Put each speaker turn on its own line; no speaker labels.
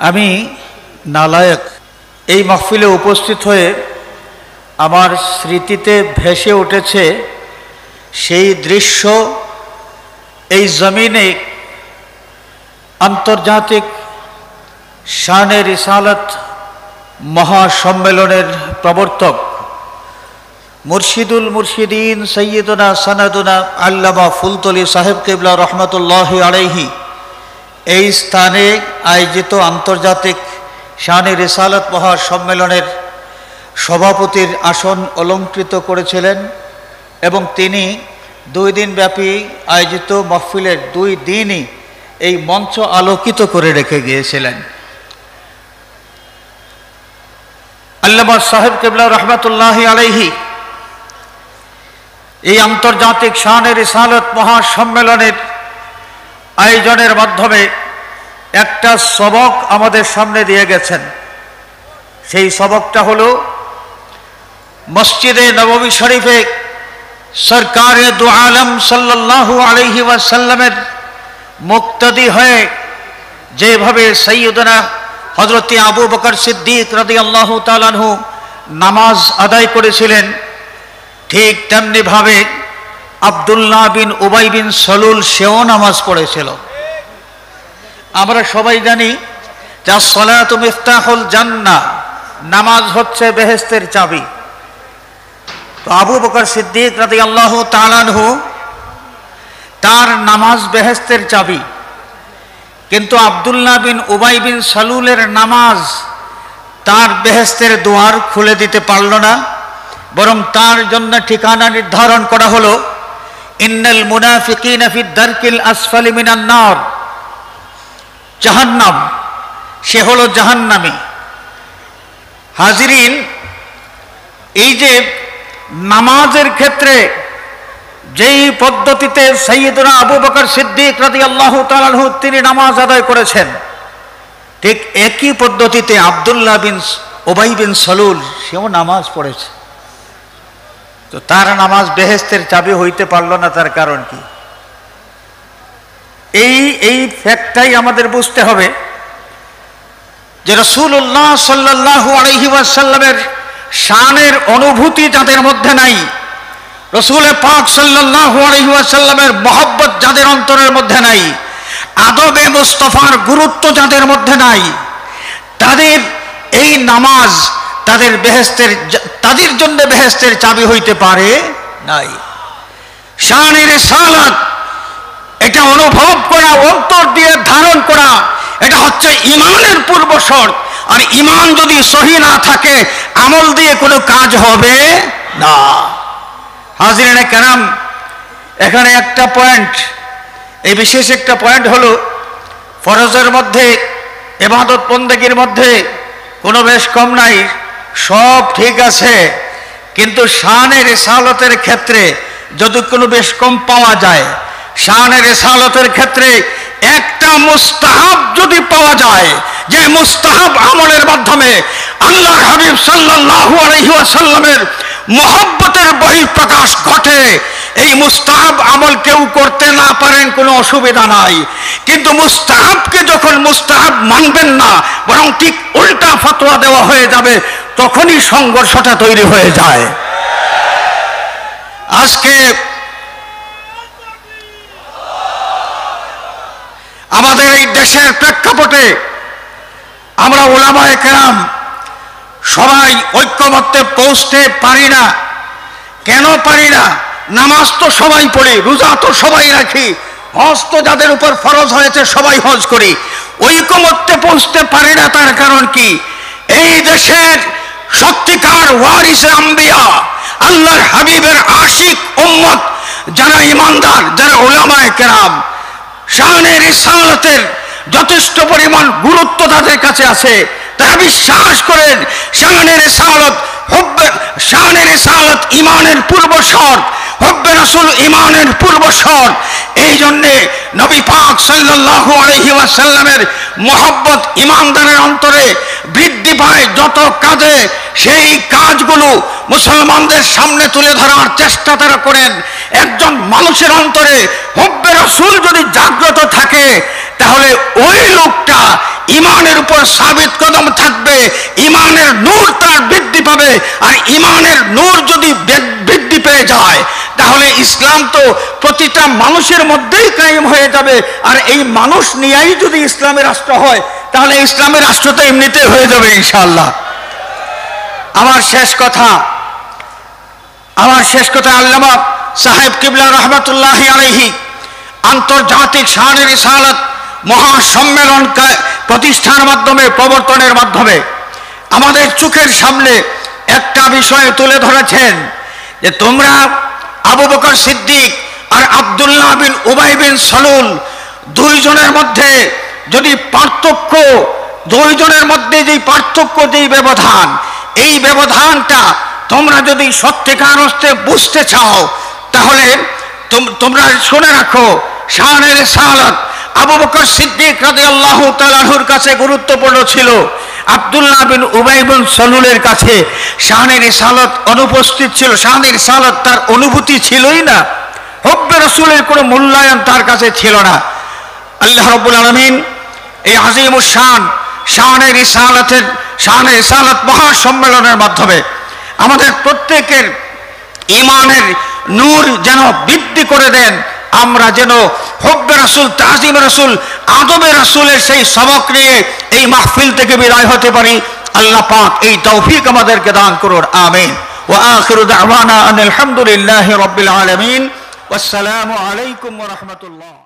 আমি নালায়েক। এই মাহফিলে উপস্থিত হয়ে আমার স্মৃতিতে ভেসে উঠেছে সেই দৃশ্য। এই জমিনে আন্তর্জাতিক শানে রিসালাত মহাসম্মেলনের প্রবর্তক মুর্শিদুল মুর্শিদিন সৈয়দনা সনদনা আল্লামা ফুলতলি সাহেব কিবলা রহমতুল্লাহি আলাইহি এই স্থানে আয়োজিত আন্তর্জাতিক শানে রিসালাত মহাসম্মেলনের সভাপতির আসন অলঙ্কৃত করেছিলেন এবং তিনি 2 দিন ব্যাপী আয়োজিত মাহফিলের 2 দিনই এই মঞ্চ আলোকিত করে রেখে গিয়েছিলেন। আল্লামা সাহেব কিবলা রহমতুল্লাহি আলাইহি এই আন্তর্জাতিক শানে রিসালাত মহাসম্মেলনের আয়োজনের মাধ্যমে একটা সবক আমাদের সামনে দিয়ে গেছেন। সেই সবকটা হলো মসজিদে নববী শরীফে সরকারে দু আলম সাল্লাল্লাহু আলাইহি ওয়াসাল্লামের মুক্তাদি হয়ে যেভাবে সৈয়দনা হযরত আবু বকর সিদ্দিক রাদিয়াল্লাহু তাআলা আনহু নামাজ আদায় করেছিলেন, ঠিক তেমনিভাবে আব্দুল্লাহ বিন উবাই বিন সলুল সেও নামাজ পড়েছিল। আমরা সবাই জানি যে আসসালাতু মিফতাহুল জান্নাহ, নামাজ হচ্ছে বেহেশতের চাবি। তো আবু বকর সিদ্দিক রাদিয়াল্লাহু তাআলা আনহু তার নামাজ বেহেশতের চাবি, কিন্তু আব্দুল্লাহ বিন উবাই বিন সলুলের নামাজ তার বেহেশতের দুয়ার খুলে দিতে পারল না, বরং তার জন্য ঠিকানা নির্ধারণ করা হলো ইন্নাল মুনাফিকিনা ফি দারকিল আসফালি মিনান নার, জাহান্নাম, সে হলো জাহান্নামী। হাজিরিন, এই যে নামাজের ক্ষেত্রে যেই পদ্ধতিতে সাইয়্যিদুনা আবু বকর সিদ্দিক রাদিয়াল্লাহু তাআলা আনহু তিনি নামাজ আদায় করেছেন, ঠিক একই পদ্ধতিতে আব্দুল্লাহ বিন উবাই বিন সলুল সেও নামাজ পড়েছে। তো তার নামাজ বেহেশতের চাবি হইতে পারল না, তার কারণ কি? এই ফ্যাক্টটাই আমাদের বুঝতে হবে যে রাসূলুল্লাহ সাল্লাল্লাহু আলাইহি ওয়াসাল্লামের শানের অনুভূতি যাদের মধ্যে নাই, রাসূল পাক সাল্লাল্লাহু আলাইহি ওয়াসাল্লামের মহব্বত যাদের অন্তরের মধ্যে নাই, আদবে মুস্তাফার গুরুত্ব যাদের মধ্যে নাই, তাদের এই নামাজ তাদের জন্য বেহেশতের চাবি হইতে পারে নাই। শানে রিসালাত এটা অনুভব করা, অন্তর দিয়ে ধারণ করা, এটা হচ্ছে ঈমানের পূর্বশর্ত। আর ঈমান যদি সহি না থাকে, আমল দিয়ে কোনো কাজ হবে না। হাজিরিনে কেরাম, এখানে একটা পয়েন্ট, এই বিশেষ একটা পয়েন্ট হলো ফরজের মধ্যে, ইবাদত বন্দেগীর মধ্যে কোনো বেশ কম নাই, সব ঠিক আছে, কিন্তু শানে রিসালাতের ক্ষেত্রে যদি কোনো বেশ কম পাওয়া যায়, শানে রিসালাতের ক্ষেত্রে একটা মুস্তাহাব যদি পাওয়া যায়, যে মুস্তাহাব আমলের মাধ্যমে আল্লাহর হাবিব সাল্লাল্লাহু আলাইহি ওয়াসাল্লামের মহব্বতের বহিঃপ্রকাশ ঘটে, এই মুস্তাহাব আমল কেউ করতে না পারেন, কোনো অসুবিধা নাই। কিন্তু মুস্তাহাবকে যখন মুস্তাহাব মানবেন না, বরং ঠিক উল্টা ফতোয়া দেওয়া হয়ে যাবে, তখনই সংঘর্ষটা তৈরি হয়ে যায়। আজকে আমাদের এই দেশের প্রেক্ষাপটে আমরা উলামায়ে কেরাম সবাই ঐক্যমত্যে পৌঁছতে পারি না। কেন পারি না? নামাজ তো সবাই পড়ি, রোজা তো সবাই রাখি, হজ তো যাদের উপর ফরজ হয়েছে সবাই হজ করি, ঐক্যমত্যে পৌঁছতে পারি না। তার কারণ কি? এই দেশের সত্যিকার ওয়ারিসে আম্বিয়া, আল্লাহর হাবিবের আশিক উম্মত যারা ঈমানদার, যারা উলামায়ে কেরাম, শানে রিসালাতের যথেষ্ট পরিমাণ গুরুত্ব তাদের কাছে আছে। তারা বিশ্বাস করেন শানে রিসালাত ঈমানের পূর্বশর্ত, হুব্বে রাসূল ঈমানের পূর্বশর্ত। এই জন্যে নবী পাক সাল্লাল্লাহু আলাইহি ওয়াসাল্লামের মহব্বত ঈমানদারের অন্তরে বৃদ্ধি পায় যত কাজে, সেই কাজগুলো মুসলমানদের সামনে তুলে ধরার চেষ্টা তারা করেন। একজন মানুষের অন্তরে হুব্বে রাসূল যদি জাগ্রত থাকে, তাহলে ওই লোকটা ইমানের উপর সাবিত কদম থাকবে, ইমানের নূর তার বৃদ্ধি পাবে। আর ইমানের নূর যদি বৃদ্ধি পেয়ে যায় তাহলে ইসলাম তো প্রতিটা মানুষের মধ্যেই কায়েম হয়ে যাবে। আর এই মানুষ নিয়েই যদি ইসলামের রাষ্ট্র হয় তাহলে ইসলামের রাষ্ট্র তো এমনিতে হয়ে যাবে ইনশাআল্লাহ। আমার শেষ কথা আল্লামা সাহেব কিবলা রহমতুল্লাহি আলাইহি আন্তর্জাতিক শানে রিসালাত মহাসম্মেলন প্রতিষ্ঠার মাধ্যমে, প্রবর্তনের মাধ্যমে আমাদের চোখের সামনে একটা বিষয় তুলে ধরেছেন যে তোমরা আবু বকর সিদ্দিক আর আব্দুল্লাহ বিন উবাই বিন সালুল দুইজনের মধ্যে যদি পার্থক্য, দুইজনের মধ্যে যেই পার্থক্য, যেই ব্যবধান, এই ব্যবধানটা তোমরা যদি সত্যিকার অর্থে বুঝতে চাও তাহলে তোমরা শুনে রাখো, শানে রিসালাত আবু বকর সিদ্দিক রাদিয়াল্লাহু তাআলা আনহুর কাছে গুরুত্বপূর্ণ ছিল, আব্দুল্লাহ বিন উবাই বিন সালুলের কাছে শানে রিসালাত অনুপস্থিত ছিল। শানে রিসালাত তার অনুভূতি ছিলই না, হুব্বে রাসূলের কোনো মূল্যায়ন তার কাছে ছিল না। আল্লাহ রাব্বুল আলামিন এই আজিমুশ শান শানে রিসালাত মহাসম্মেলনের মাধ্যমে আমাদের প্রত্যেকের ইমানের নূর যেন বৃদ্ধি করে দেন, আমরা যেন হুব্বে রাসূল, তাজিম রাসূল, আদবে রাসূলের সেই সবক নিয়ে এই মাহফিল থেকে বিদায় হতে পারি। আল্লাহ পাক এই তৌফিক আমাদেরকে দান করুন, আমিন। ওয়া আখিরু দাওয়ানা আনিল হামদুলিল্লাহি রাব্বিল আলামিন। ওয়াসসালামু আলাইকুম ওয়া রাহমাতুল্লাহ।